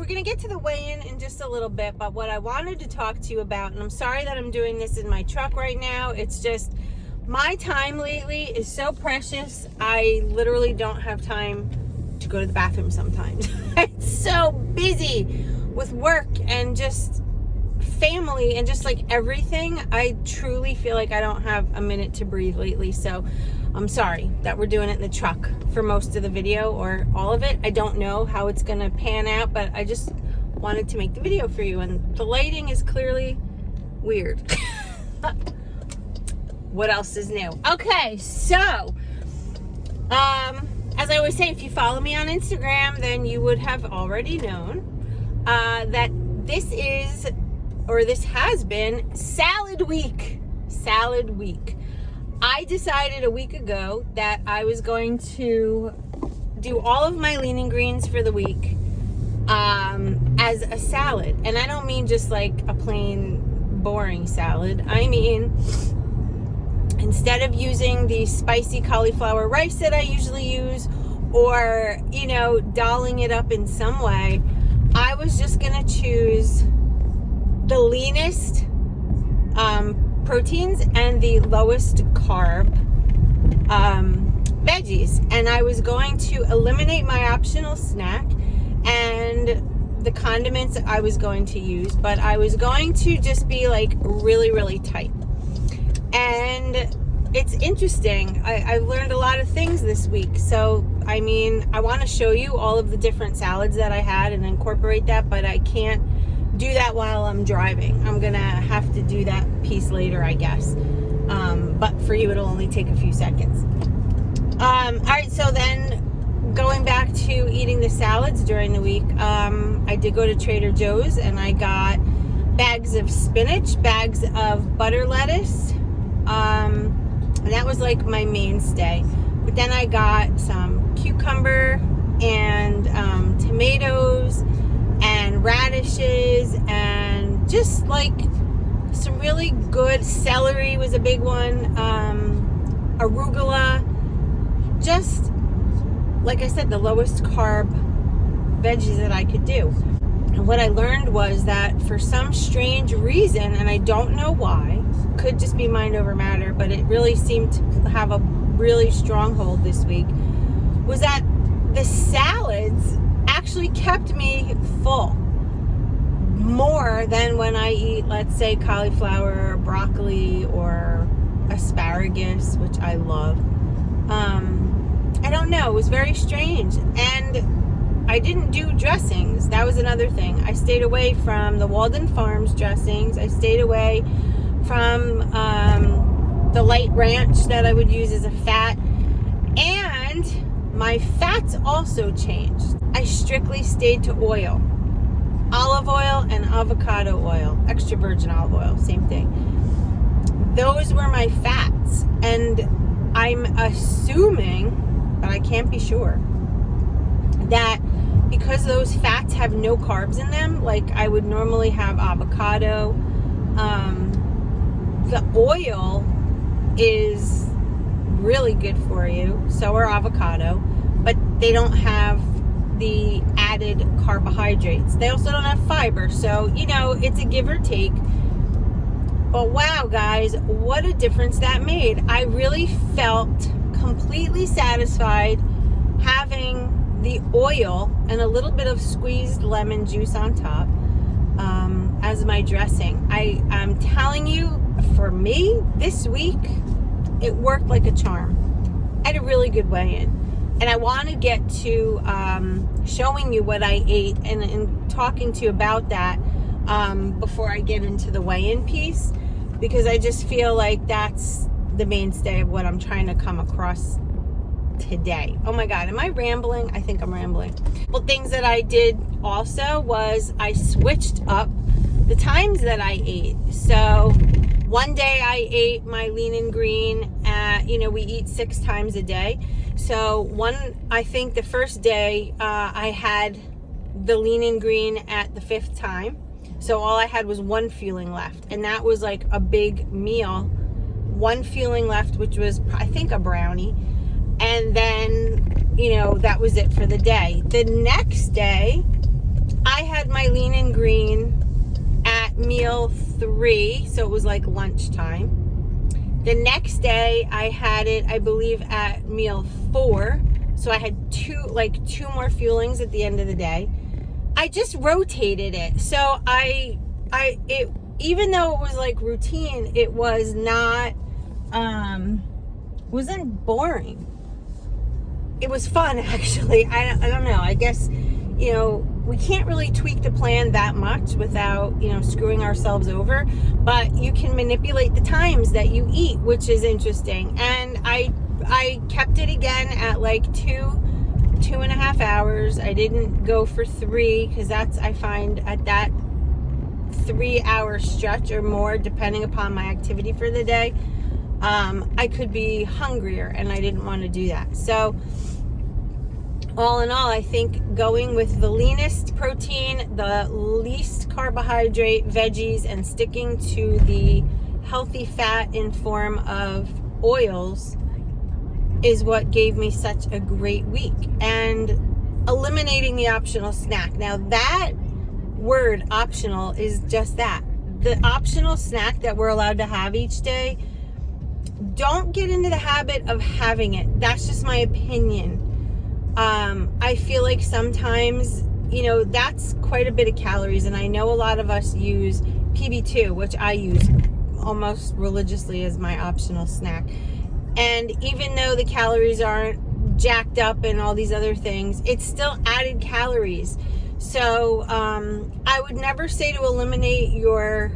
we're going to get to the weigh-in in just a little bit, but what I wanted to talk to you about, and I'm sorry that I'm doing this in my truck right now, it's just my time lately is so precious. I literally don't have time to go to the bathroom sometimes. It's so busy with work and just family and just like everything. I truly feel like I don't have a minute to breathe lately, so I'm sorry that we're doing it in the truck for most of the video or all of it. I don't know how it's gonna pan out, but I just wanted to make the video for you, and the lighting is clearly weird. What else is new? Okay, so as I always say, if you follow me on Instagram, then you would have already known that this has been salad week. I decided a week ago that I was going to do all of my lean and greens for the week as a salad. And I don't mean just like a plain boring salad. I mean, instead of using the spicy cauliflower rice that I usually use, or, you know, dolling it up in some way, I was just gonna choose the leanest proteins and the lowest carb veggies, and I was going to eliminate my optional snack and the condiments I was going to use, but I was going to just be like really tight. And it's interesting, I've learned a lot of things this week. So I mean, I want to show you all of the different salads that I had and incorporate that, but I can't do that while I'm driving. I'm gonna have to do that piece later, I guess. But for you, it'll only take a few seconds. All right, so then going back to eating the salads during the week, I did go to Trader Joe's and I got bags of spinach, bags of butter lettuce, and that was like my mainstay. But then I got some cucumber and tomatoes and radishes, and just like some really good celery was a big one, arugula, just like I said, the lowest carb veggies that I could do. And what I learned was that for some strange reason, and I don't know why, could just be mind over matter, but it really seemed to have a really strong hold this week, was that the salads actually kept me full more than when I eat, let's say, cauliflower or broccoli or asparagus, which I love. I don't know, it was very strange. And I didn't do dressings. That was another thing. I stayed away from the Walden Farms dressings. I stayed away from the light ranch that I would use as a fat, and my fats also changed. I strictly stayed to oil, olive oil and avocado oil, extra virgin olive oil, same thing. Those were my fats, and I'm assuming, but I can't be sure, that because those fats have no carbs in them, like I would normally have avocado, the oil is really good for you, so are avocado, but they don't have the added carbohydrates. They also don't have fiber, so you know, it's a give or take. But wow, guys, what a difference that made. I really felt completely satisfied having the oil and a little bit of squeezed lemon juice on top as my dressing. I'm telling you, for me, this week, it worked like a charm. I had a really good weigh-in. And I want to get to showing you what I ate and talking to you about that before I get into the weigh-in piece, because I just feel like that's the mainstay of what I'm trying to come across today. Oh my God, am I rambling? I think I'm rambling. Well, things that I did also was I switched up the times that I ate. So one day I ate my lean and green we eat 6 times a day. So I think the first day I had the lean and green at the 5th time. So all I had was 1 fueling left, and that was like a big meal. 1 fueling left, which was, I think, a brownie. And then, that was it for the day. The next day, I had my lean and green at meal 3, so it was like lunchtime. The next day I had it, I believe, at meal 4. So I had two more fuelings at the end of the day. I just rotated it. So it, even though it was like routine, it was not, wasn't boring. It was fun, actually. I don't know. I guess, we can't really tweak the plan that much without, screwing ourselves over. But you can manipulate the times that you eat, which is interesting. And I kept it again at like 2.5 hours. I didn't go for 3 because I find at that 3-hour stretch or more, depending upon my activity for the day, I could be hungrier, and I didn't want to do that. So all in all, I think going with the leanest protein, the least carbohydrate veggies, and sticking to the healthy fat in form of oils is what gave me such a great week. And eliminating the optional snack. Now that word optional is just that. The optional snack that we're allowed to have each day, don't get into the habit of having it. That's just my opinion. I feel like sometimes, that's quite a bit of calories, and I know a lot of us use PB2, which I use almost religiously as my optional snack. And even though the calories aren't jacked up and all these other things, it's still added calories. So I would never say to eliminate your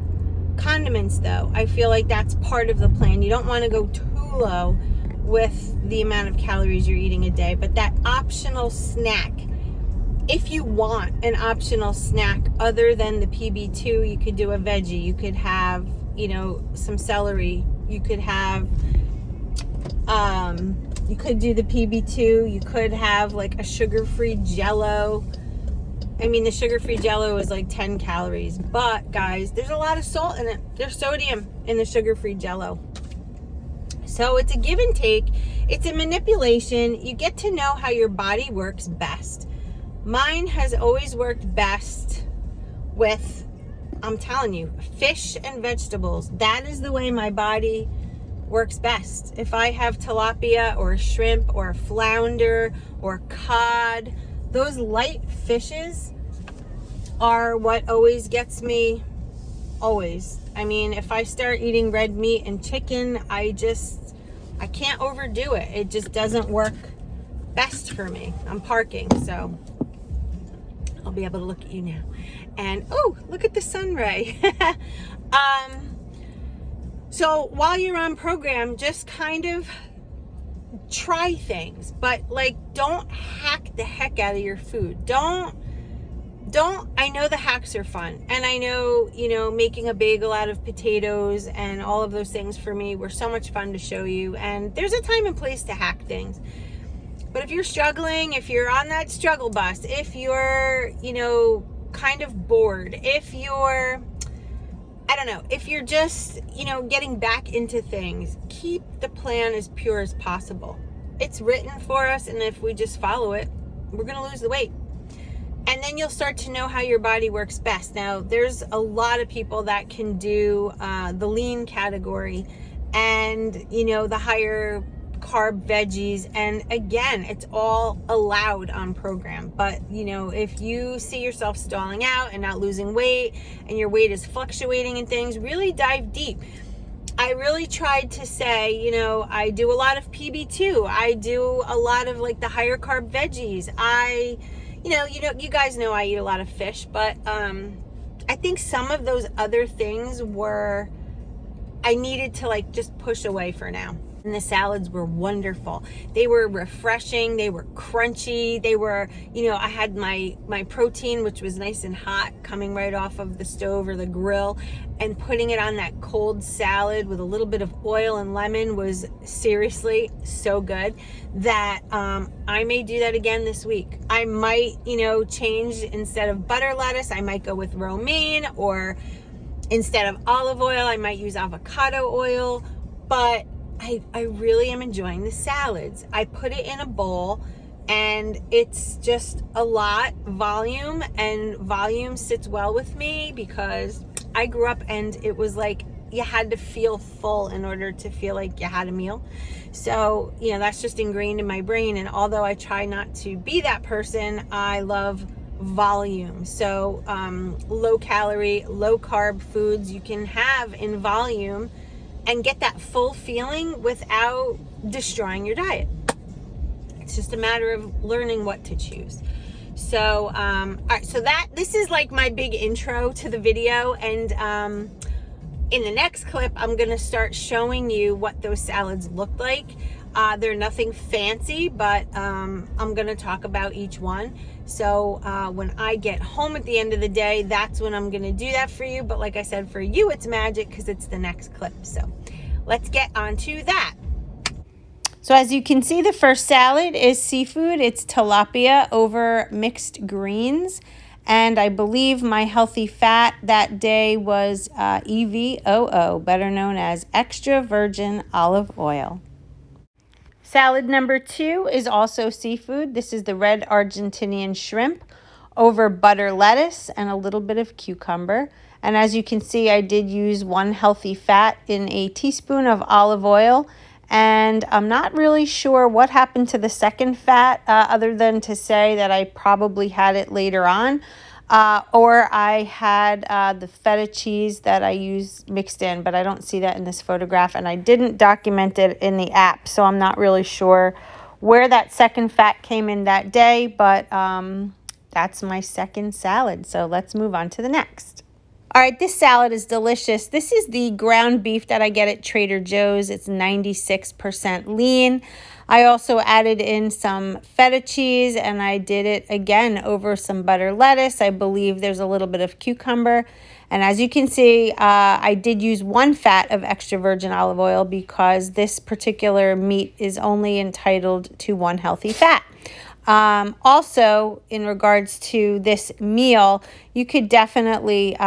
condiments, though. I feel like that's part of the plan. You don't want to go too low with the amount of calories you're eating a day, but that optional snack, if you want an optional snack other than the PB2, you could do a veggie. You could have, some celery. You could have, you could do the PB2. You could have like a sugar-free Jello. I mean, the sugar-free Jello is like 10 calories, but guys, there's a lot of salt in it. There's sodium in the sugar-free Jello. So it's a give and take. It's a manipulation. You get to know how your body works best. Mine has always worked best with, I'm telling you, fish and vegetables. That is the way my body works best. If I have tilapia or shrimp or flounder or cod, those light fishes are what always gets me, always. I mean, if I start eating red meat and chicken, I can't overdo it. It just doesn't work best for me. I'm parking, so I'll be able to look at you now. And, oh, look at the sun ray. So while you're on program, just kind of try things, but don't hack the heck out of your food. I know the hacks are fun, and I know, making a bagel out of potatoes and all of those things for me were so much fun to show you, and there's a time and place to hack things. But if you're struggling, if you're on that struggle bus, if you're, kind of bored, if you're, if you're just, getting back into things, keep the plan as pure as possible. It's written for us, and if we just follow it, we're going to lose the weight. And then you'll start to know how your body works best. Now, there's a lot of people that can do the lean category and, the higher carb veggies. And again, it's all allowed on program. But, if you see yourself stalling out and not losing weight and your weight is fluctuating and things, really dive deep. I really tried to say, I do a lot of PB2. I do a lot of the higher carb veggies. You guys know I eat a lot of fish, but I think some of those other things I needed to just push away for now. And the salads were wonderful. They were refreshing. They were crunchy. They were, I had my protein, which was nice and hot, coming right off of the stove or the grill, and putting it on that cold salad with a little bit of oil and lemon was seriously so good that I may do that again this week. I might, change, instead of butter lettuce, I might go with romaine, or instead of olive oil, I might use avocado oil. But I really am enjoying the salads. I put it in a bowl and it's just a lot volume, and volume sits well with me because I grew up and it was like you had to feel full in order to feel like you had a meal. So, you know, that's just ingrained in my brain. And although I try not to be that person, I love volume. So, low calorie, low carb foods you can have in volume and get that full feeling without destroying your diet. It's just a matter of learning what to choose. So, all right, so this is like my big intro to the video, and in the next clip, I'm going to start showing you what those salads look like. They're nothing fancy, but I'm going to talk about each one. So when I get home at the end of the day, that's when I'm going to do that for you. But like I said, for you, it's magic because it's the next clip. So let's get on to that. So as you can see, the first salad is seafood. It's tilapia over mixed greens. And I believe my healthy fat that day was EVOO, better known as extra virgin olive oil. Salad number 2 is also seafood. This is the red Argentinian shrimp over butter lettuce and a little bit of cucumber. And as you can see, I did use 1 healthy fat in a teaspoon of olive oil. And I'm not really sure what happened to the second fat, other than to say that I probably had it later on. Or I had the feta cheese that I used mixed in, but I don't see that in this photograph. And I didn't document it in the app, so I'm not really sure where that second fat came in that day. But that's my second salad. So let's move on to the next. All right, this salad is delicious. This is the ground beef that I get at Trader Joe's. It's 96% lean. I also added in some feta cheese, and I did it again over some butter lettuce. I believe there's a little bit of cucumber. And as you can see, I did use 1 fat of extra virgin olive oil because this particular meat is only entitled to 1 healthy fat. Also, in regards to this meal, you could definitely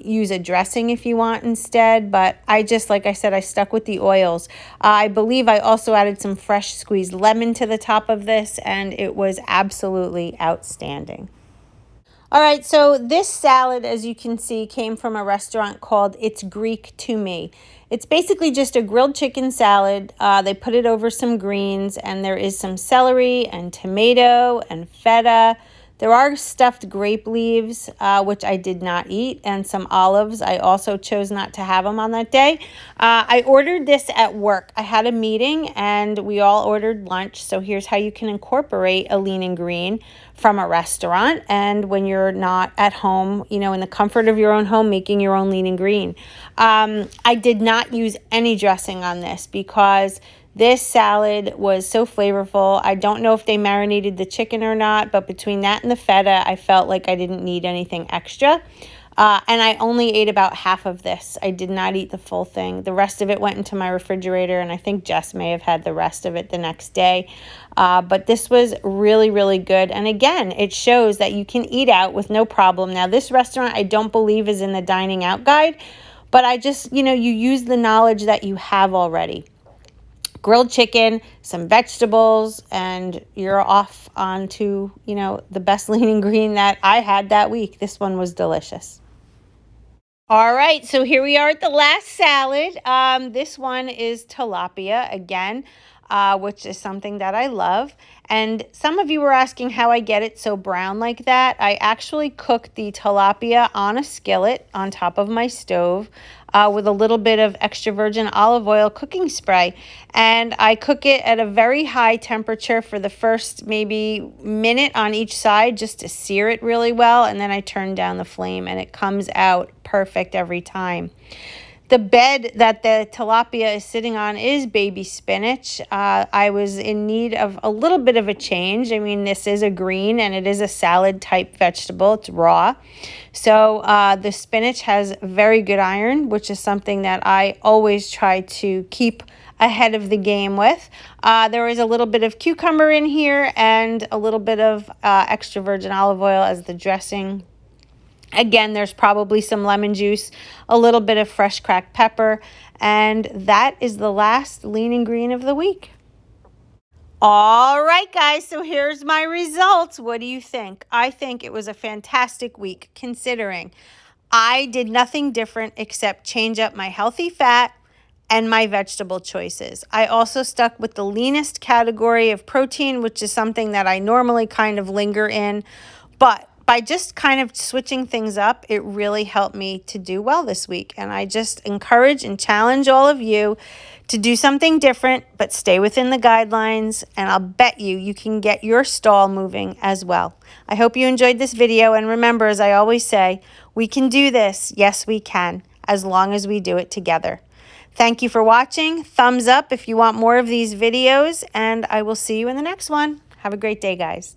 use a dressing if you want instead, but I just, like I said, I stuck with the oils. I believe I also added some fresh squeezed lemon to the top of this, and it was absolutely outstanding. All right, so this salad, as you can see, came from a restaurant called It's Greek to Me. It's basically just a grilled chicken salad. They put it over some greens, and there is some celery and tomato and feta. There are stuffed grape leaves, which I did not eat, and some olives. I also chose not to have them on that day. I ordered this at work. I had a meeting, and we all ordered lunch. So here's how you can incorporate a lean and green from a restaurant, and when you're not at home, you know, in the comfort of your own home, making your own lean and green. I did not use any dressing on this because this salad was so flavorful. I don't know if they marinated the chicken or not, but between that and the feta, I felt like I didn't need anything extra. And I only ate about half of this. I did not eat the full thing. The rest of it went into my refrigerator, and I think Jess may have had the rest of it the next day. But this was really, really good. And again, it shows that you can eat out with no problem. Now, this restaurant I don't believe is in the dining out guide, but I just, you know, you use the knowledge that you have already. Grilled chicken, some vegetables, and you're off onto, you know, the best lean and green that I had that week. This one was delicious. All right, so here we are at the last salad. This one is tilapia again, which is something that I love. And some of you were asking how I get it so brown like that. I actually cook the tilapia on a skillet on top of my stove with a little bit of extra virgin olive oil cooking spray. And I cook it at a very high temperature for the first maybe minute on each side just to sear it really well. And then I turn down the flame, and it comes out perfect every time. The bed that the tilapia is sitting on is baby spinach. I was in need of a little bit of a change. I mean, this is a green and it is a salad type vegetable. It's raw. So the spinach has very good iron, which is something that I always try to keep ahead of the game with. There is a little bit of cucumber in here and a little bit of extra virgin olive oil as the dressing. Again, there's probably some lemon juice, a little bit of fresh cracked pepper, and that is the last lean and green of the week. All right, guys, so here's my results. What do you think? I think it was a fantastic week, considering I did nothing different except change up my healthy fat and my vegetable choices. I also stuck with the leanest category of protein, which is something that I normally kind of linger in. But by just kind of switching things up, it really helped me to do well this week. And I just encourage and challenge all of you to do something different, but stay within the guidelines. And I'll bet you can get your stall moving as well. I hope you enjoyed this video. And remember, as I always say, we can do this. Yes, we can, as long as we do it together. Thank you for watching. Thumbs up if you want more of these videos, and I will see you in the next one. Have a great day, guys.